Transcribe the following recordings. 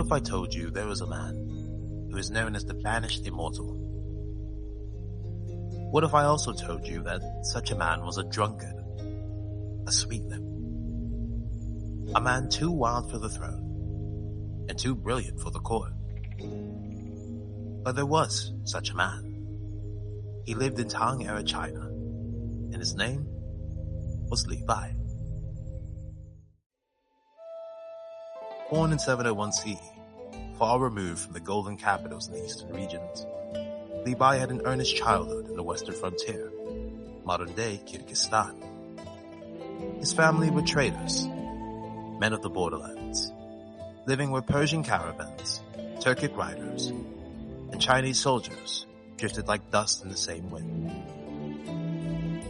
if I told you there was a man who is known as the Banished Immortal? What if I also told you that such a man was a drunkard, a sweetlip, a man too wild for the throne, and too brilliant for the court? But there was such a man. He lived in Tang-era China, and his name was Li Bai. Born in 701 CE, far removed from the golden capitals in the eastern regions, Li Bai had an earnest childhood in the western frontier, modern-day Kyrgyzstan. His family were traders, men of the borderlands, living where Persian caravans, Turkic riders, and Chinese soldiers drifted like dust in the same wind.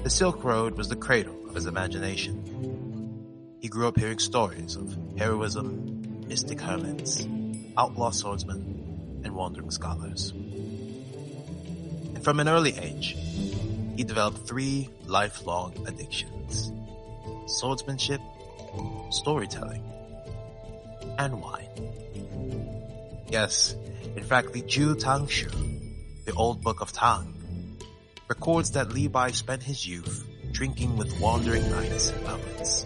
The Silk Road was the cradle of his imagination. He grew up hearing stories of heroism, mystic hermits, outlaw swordsmen, and wandering scholars. And from an early age, he developed 3 lifelong addictions: swordsmanship, storytelling, and wine. Yes, in fact, the Tang, the old book of Tang, records that Li Bai spent his youth drinking with wandering knights and poets,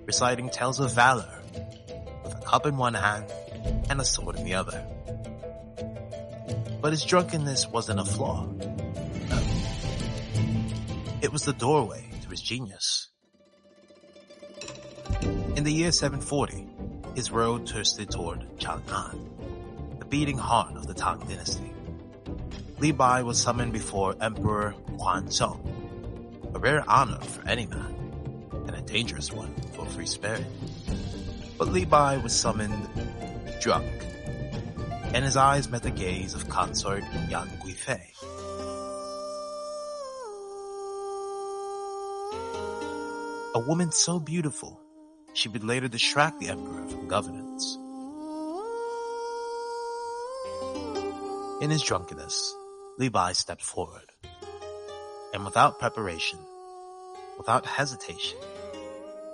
reciting tales of valor with a cup in one hand and a sword in the other. But his drunkenness wasn't a flaw. No. It was the doorway to his genius. In the year 740, his road twisted toward Chang'an, the beating heart of the Tang dynasty. Li Bai was summoned before Emperor Huanzong, a rare honor for any man, and a dangerous one for a free spirit. But Li Bai was summoned drunk, and his eyes met the gaze of consort Yangtze. A woman so beautiful, she would later distract the emperor from governance. In his drunkenness, Li Bai stepped forward, and without preparation, without hesitation,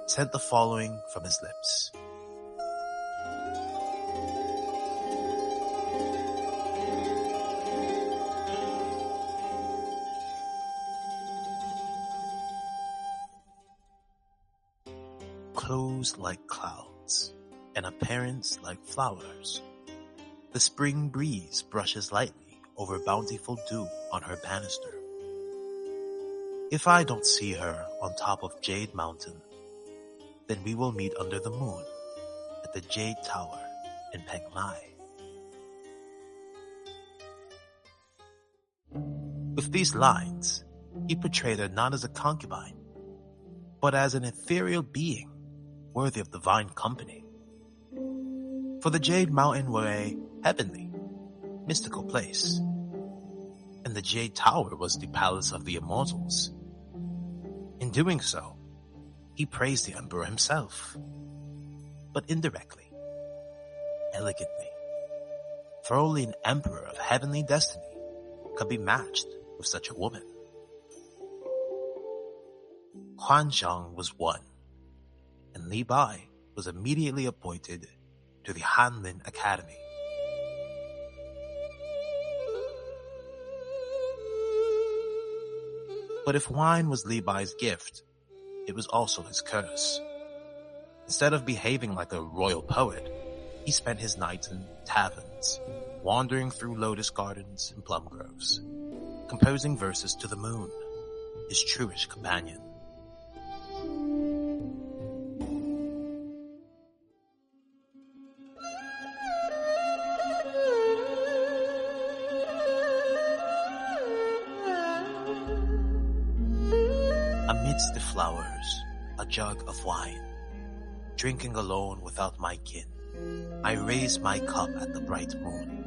said the following from his lips. Clothes like clouds, and appearance like flowers. The spring breeze brushes lightly over bountiful dew on her banister. If I don't see her on top of Jade Mountain, then we will meet under the moon at the Jade Tower in Penglai. With these lines, he portrayed her not as a concubine, but as an ethereal being worthy of divine company. For the Jade Mountain were a heavenly, mystical place, and the Jade Tower was the palace of the immortals. In doing so, he praised the emperor himself, but indirectly, elegantly, for only an emperor of heavenly destiny could be matched with such a woman. Huanzhong was won, and Li Bai was immediately appointed to the Hanlin Academy. But if wine was Li Bai's gift, it was also his curse. Instead of behaving like a royal poet, he spent his nights in taverns, wandering through lotus gardens and plum groves, composing verses to the moon, his truest companion. Amidst the flowers, a jug of wine, drinking alone without my kin, I raise my cup at the bright moon.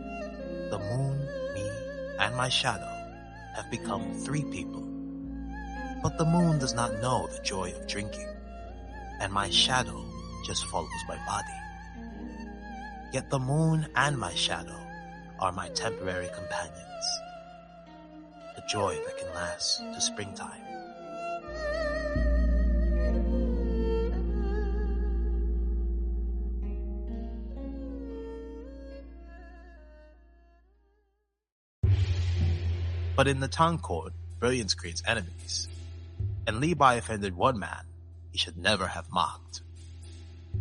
The moon, me, and my shadow have become 3 people. But the moon does not know the joy of drinking, and my shadow just follows my body. Yet the moon and my shadow are my temporary companions, a joy that can last to springtime. But in the Tang court, brilliance creates enemies, and Li Bai offended one man he should never have mocked.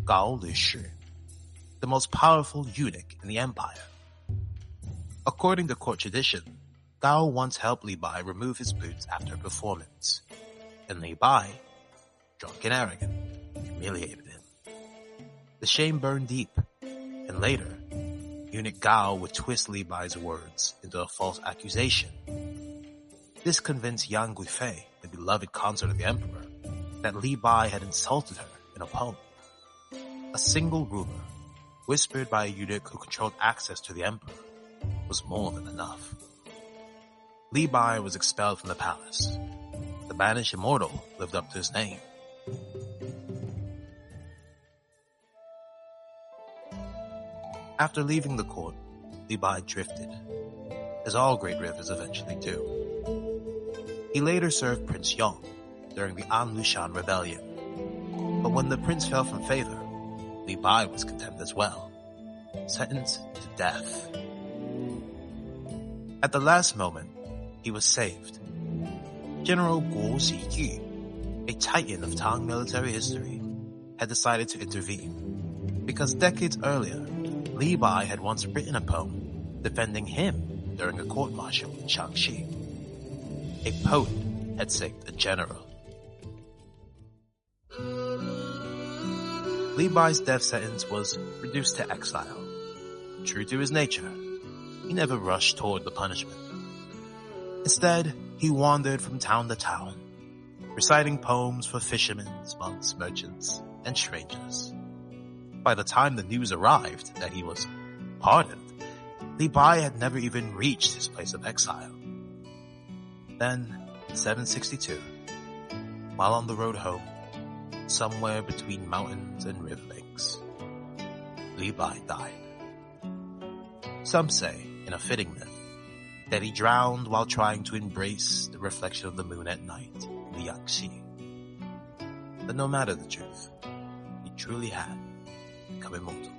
Gao Shi, the most powerful eunuch in the empire. According to court tradition, Gao once helped Li Bai remove his boots after a performance, and Li Bai, drunk and arrogant, humiliated him. The shame burned deep, and later, eunuch Gao would twist Li Bai's words into a false accusation. This convinced Yangtze, the beloved consort of the emperor, that Li Bai had insulted her in a poem. A single rumor, whispered by a eunuch who controlled access to the emperor, was more than enough. Li Bai was expelled from the palace. The banished immortal lived up to his name. After leaving the court, Li Bai drifted, as all great rivers eventually do. He later served Prince Yong during the An Lushan rebellion. But when the prince fell from favor, Li Bai was condemned as well, sentenced to death. At the last moment, he was saved. General Guo Ziyu, a titan of Tang military history, had decided to intervene, because decades earlier, Li Bai had once written a poem defending him during a court-martial in Shaanxi. A poet had saved a general. Li Bai's death sentence was reduced to exile. True to his nature, he never rushed toward the punishment. Instead, he wandered from town to town, reciting poems for fishermen, monks, merchants, and strangers. By the time the news arrived that he was pardoned, Li Bai had never even reached his place of exile. Then, in 762, while on the road home, somewhere between mountains and riverbanks, Li Bai died. Some say, in a fitting myth, that he drowned while trying to embrace the reflection of the moon at night in the Yangtze. But no matter the truth, he truly had become immortal.